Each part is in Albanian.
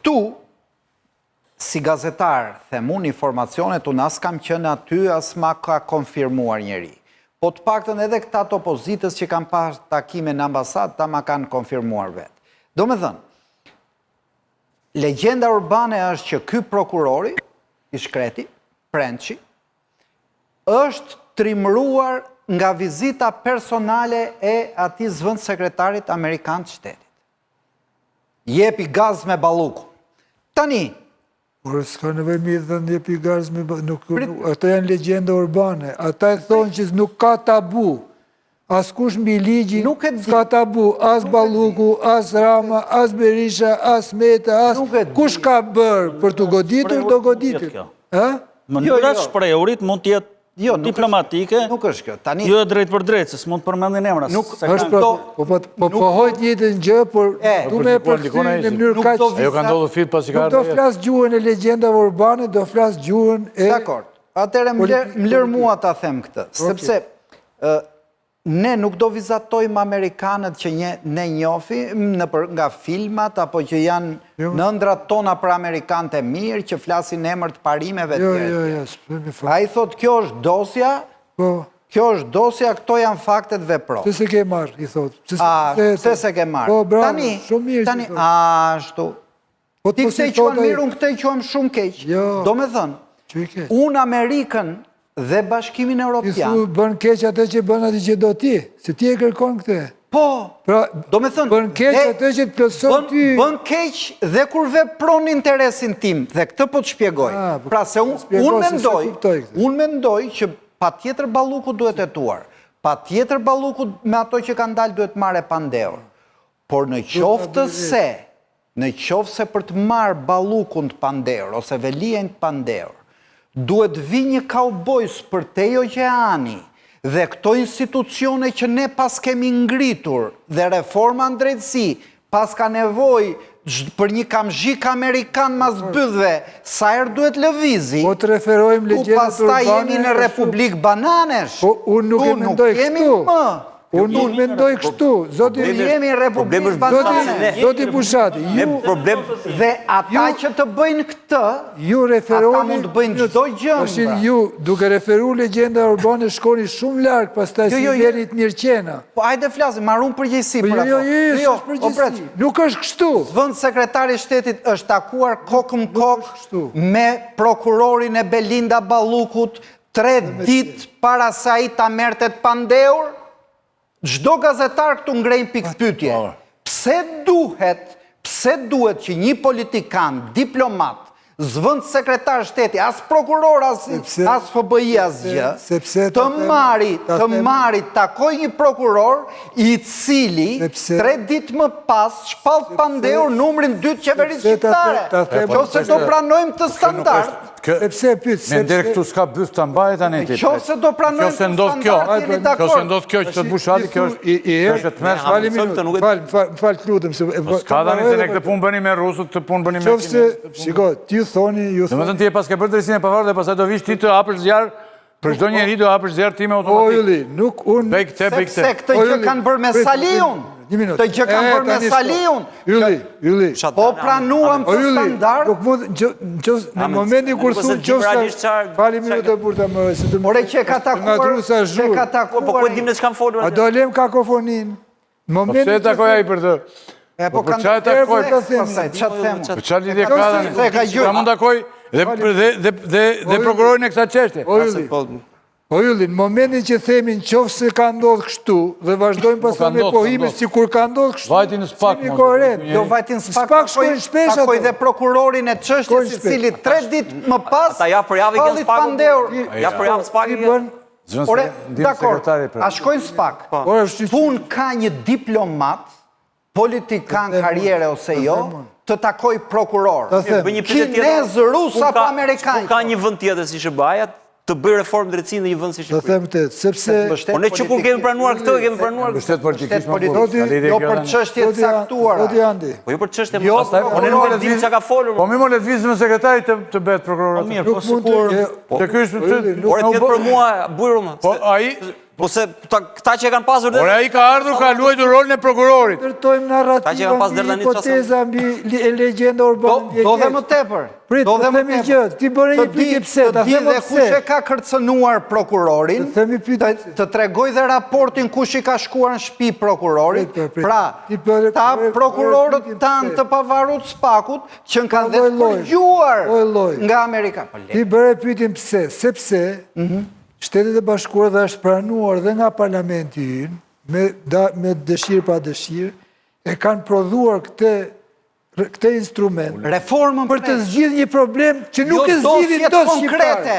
Këtu, si gazetar, themun informacionet, unë as kam qenë aty, as ma ka konfirmuar njeri. Po të paktën edhe këta të opozitës që kam pas takime në ambasad, ta ma kanë konfirmuar vetë. Do me thënë, legjenda urbane është që ky prokurori, i Shkreti, Prençi, është trimëruar nga vizita personale e atij zëvendës sekretarit Amerikan të shtetit. Jepi gaz me balluku. Tani, Por s'ka nevojë mi dhe jepi gaz me balluku. Ato janë legjenda urbane. Ata e thonë që nuk ka tabu. Askush mbi ligjin s'ka tabu. As balluku, as Rama, as Berisha, as Meta, as... Kush ka bërë për të goditur, do goditur. Mënyra shprehurit mund t'jetë diplomatike, nuk është kjo. Tani, jo e drejt për drejt, se s'mund përmendin emra. Po hojt njëtën gjë, por du me përkëtyrë në mënyrë kaq... Ajo ka ndodhur fit pasi ka Nuk do flasë gjuhën e legjendave urbane, do flasë gjuhën e... Dakor, atëre më lërë mua ta them këtë, sepse ne nuk do vizatojmë Amerikanët që ne njofim nga filmat, apo që janë në ëndrat tona për Amerikanët e mirë, që flasin emër të parimeve të tjerë. A i thot, kjo është dosja, kjo është dosja, këto janë faktet veprore. Se se ke marrë, i thot. Se se ke marrë. Tani, ashtu. Ti këte i qënë mirë, unë këte i qënë shumë keq. Do me thënë, unë Amerikën dhe Bashkimin Evropian. I thu, bën keq atë që bën atë që do ti, se ti e kërkon këtë. Po, do me thënë, bën keq atë që të plëson ty. Bën keq dhe kur vepron interesin tim, dhe këtë po të shpjegoj. Pra se unë mendoj që pa tjetër balluku duhet hetuar, pa tjetër balluku me ato që kanë dalë duhet marrë pandeur. Por në qoftë se për të marrë ballukun të pandeur, ose velien të pandeur, duhet vi një kaubojs për tej oqeani dhe këto institucione që ne pas kemi ngritur dhe reforma në drejtësi pas ka nevoj për një kamzhik Amerikan mas bëdhve sa erë duhet lëvizi, ku pas ta jemi në Republik Bananesh, unë nuk e mendoj kështu. Unë nuk mendoj kështu. Jemi në Republik Bananesh. Zoti Bushati, dhe ata që të bëjnë këtë, ata mund të bëjnë çdo gjë. Ju, duke referu legjenda urbane, shkoni shumë larg pastaj si deri të Mirqena. Po hajde flasim, marrun përgjegjësi për ato. Jo, përgjegjësi. Nuk është kështu. Zëvendës sekretari i shtetit është takuar kokë më kokë me prokurorin e Belinda Ballukut 3 ditë para se ai ta merrte pandeur. Çdo gazetar këtu ngrejnë pikpyetje. Pse duhet që një politikan, diplomat, zëvendës sekretar shteti, as prokuror, as FBI, as gjë, të marri, takoj një prokuror i cili 3 ditë më pas shpalt pandeur numrin 2 të qeverisë shqiptare. Qose do pranojmë të standard. Me ndërë këtu s'ka bëth të mbajt anetit. Qose do pranojmë të standard, jeni dakord. Qose ndodh kjo që të Bushati, kjo është të mërshme. Falë të lutëm. Ska da një se ne këtë punë bëni me rusët, këtë punë bëni me kime. Shiko, ti thoni... Dhe më thënë ti e pas ke për drejtësinë e pavarë dhe pasaj do vish ti të apër zjarë, për çdo njeri do apër zjarë ti me automatik. O, Juli, nuk unë... Sepse këtë gjë kanë bërë me Saliun. Këtë gjë kanë bërë me Saliun. Juli. Po pranuam të standard. Nuk mund, në momentin kur thunë qofsa... Fali minutë burta më... Ore që ka takuar... Po dim në s'kam folur. A do lem kakofonin. Po pse takoja i për të... Po për qa e takoj? Për qa lidhje ka dhe... Ka mund takoj dhe prokurorin e kësa qeshte. O Juli, në momentin që themin qofë se ka ndodhë kështu dhe vazhdojmë pasë me pohimit si kur ka ndodhë kështu... Vajti në spak, jo vajti në spak, takoj dhe prokurorin e qështje si cili 3 ditë më pas palit pandeur. Ja për javë spak i gjenë. Ore, dakor, a shkojnë spak. Pun ka një diplomat, politikan karriere ose jo, të takoj prokuror. Kinez, rus apo amerikan. Ka një vënd tjetër si Shëbajat, të bëjë reformë drejtësi në një vënd si Shqipëri. Të them të, sepse... Po ne që kur kemi pranuar këtë, kemi pranuar... Bështet politikisht më jo për çështje të caktuara. Po jo për çështje më pastaj, po ne nuk e dim çka ka folur. Po mi më le të vizë në sekretari të bëhet prokuror. Po mirë, po sikur... Të ky është... Ore tjetë për mua, bujru më. Po ai... Po se këta që kanë pasur... Ora i ka ardhur, ka luajtur rolin e prokurorit. Ndërtojmë narrativa mbi hipoteza, mbi legjenda urbane. Do dhe më tepër. Prit, të themi gjëtë, ti bërë një pyetje pse, ta themi dhe kush e ka kërcënuar prokurorin, të tregoj dhe raportin kush i ka shkuar në shtëpi prokurorit, pra, ta prokurorët tanë të pavarur të Spakut, që në kanë dhe të përgjuar nga Amerika. Ti bërë pyetjen pse, sepse Shtetet e Bashkuara dhe është pranuar dhe nga parlamenti ynë, me dëshirë pa dëshirë, e kanë prodhuar këtë instrument për të zgjidhur një problem që nuk e zgjidhin dosje konkrete.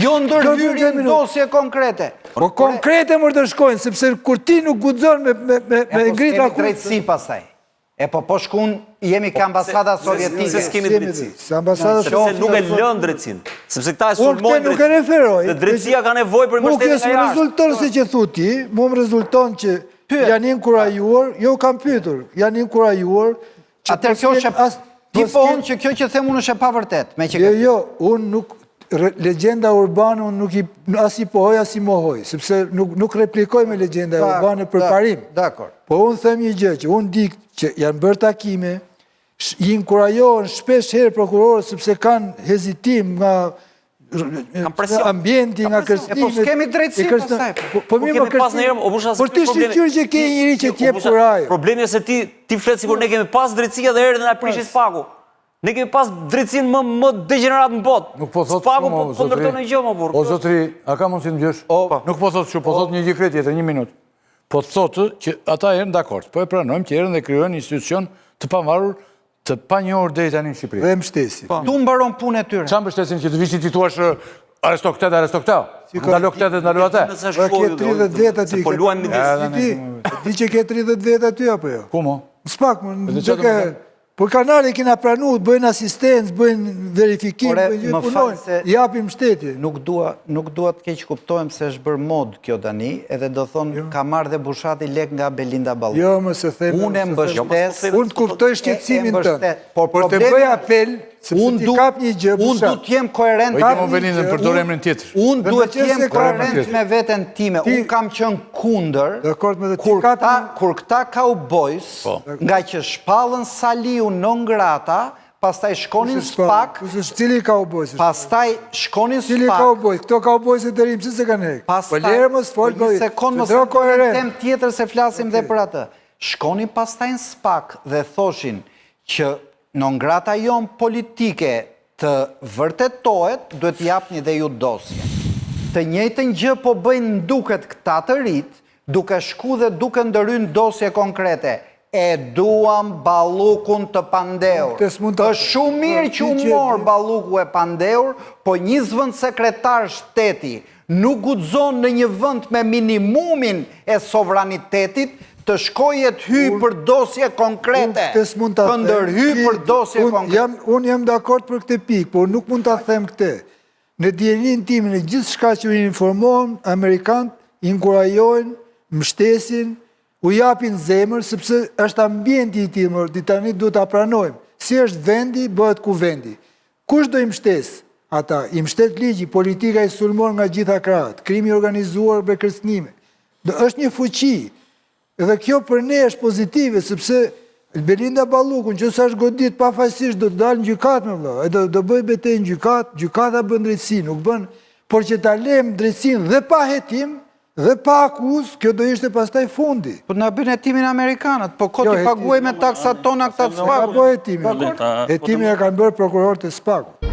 Jo ndërhyrjen dosje konkrete. Po konkrete më të shkojnë, sepse kur ti nuk guxon me ngrit akuzë. Drejtësi pastaj. E po shkun jemi ka ambasada sovjetike. Se s'kemi drejtësi. Sepse nuk e lën drejtësinë. Sepse këta e sulmojnë nuk e referoj. Dhe drejtësia ka nevojë për mbështetje nga jashtë. Nuk rezulton se që thu ti, mu më rezulton që janë inkurajuar, jo kam pyetur, janë inkurajuar. Atër kjo është ti po unë që kjo që them unë është e pavërtet. Jo, unë nuk, legjenda urbane unë nuk as i pohoj, as i mohoj, sepse nuk replikoj me legjenda urbane për parim. Po unë them një gjë, që unë dik që janë bërë takime, i inkurajohen shpesh herë prokurorët, sepse kanë hezitim nga ambienti, nga kërstimet. Po s'kemi drejtësi pasaj. Po mirë më kërstimet. Por ti shqyqyr që ke njëri që t'jep kurajë. Problemi e se ti fletë sikur ne kemi pas drejtësia dhe herë dhe nga prishi Spaku. Ne kemi pas drejtësin më degenerat në botë. Nuk po thotë Spaku po ndërton e gjë më burë. O zotri, a ka mundësi të më gjësh? Nuk po thotë që, po thotë një gjikret jetër, një minutë. Po thotë që ata erën dakord, po e pranojmë që erën dhe kryojnë institucion të pavarur të pa njohur deri tani në Shqipëri. Dhe mbështesin. Tu mbaron punë e tyre. Qa mbështesin që të vishit ti tuash arestoktet? Ndalo këtet, ndalo atë? Ke 30 veta ty. Po luajmë Ti që ke 30 veta ty apo jo? Ku mo? Spak, por kanale kena pranu, bëjnë asistencë, bëjnë verifikim, bëjnë gjithë punojnë, japim shteti. Nuk dua të keq kuptojmë se është bërë mod kjo tani, edhe do thonë ka marrë dhe Bushati lek nga Belinda Ballu. Jo, më se thejmë. Unë e mbështes. Unë të kuptoj shqetësimin tënë. Por të bëj apel, sepse ti kap një gjë, Bushati. Unë du t'jem koherent. Unë duhet t'jem koherent me veten time. Unë kam qënë kunder, kur këta cowboys, nga që shpallën Saliu non grata, pastaj shkonin Spak, cili cowboys? Pastaj shkonin Spak. Cili cowboys? Këto cowboys e të rimë, si se kanë hekë? Po lere mos folë, një sekund mos në tem tjetër se flasim dhe për atë. Shkonin pastaj në Spak dhe thoshin që non grata jon politike të vërtetohet, duhet japni dhe ju dosje. Të njëjtën gjë po bëjnë duket këta të rritë, duke shku dhe duke ndërhyrë dosje konkrete. E duam Ballukun të pandeur. Është shumë mirë që u mor Balluku e pandeur, po një zëvend sekretar shteti nuk guxon në një vend me minimumin e sovranitetit të shkojë të hyjë për dosje konkrete. Të ndërhyjë për dosje konkrete. Unë jam dakord për këtë pikë, por nuk mund ta them këtë. Në dielin tim në gjithë shka që u informohen, Amerikanët inkurajojnë, mbështesin, u japin zemër, sepse është ambienti i timër, di tani duhet ta pranojmë. Si është vendi, bëhet ku vendi. Kush do i mbështes? Ata, i mbështet ligji, politika i sulmon nga gjitha krahët, krimi organizuar me kërcënime. Është një fuqi. Edhe kjo për ne është pozitive, sepse Belinda Balluku, në që sa është godit, pa fajsisht do të dalë në gjykat me vla, e do bëj betej në gjykat, gjykata bën drejtësi, nuk bën, por që ta lem drejtësin dhe pa hetim, dhe pa akuz, kjo do ishte pastaj fundi. Po në bën hetimin Amerikanët, po koti paguaj me taksat tona këta të Spaku. Hetimin e kanë bërë prokurorët e Spaku.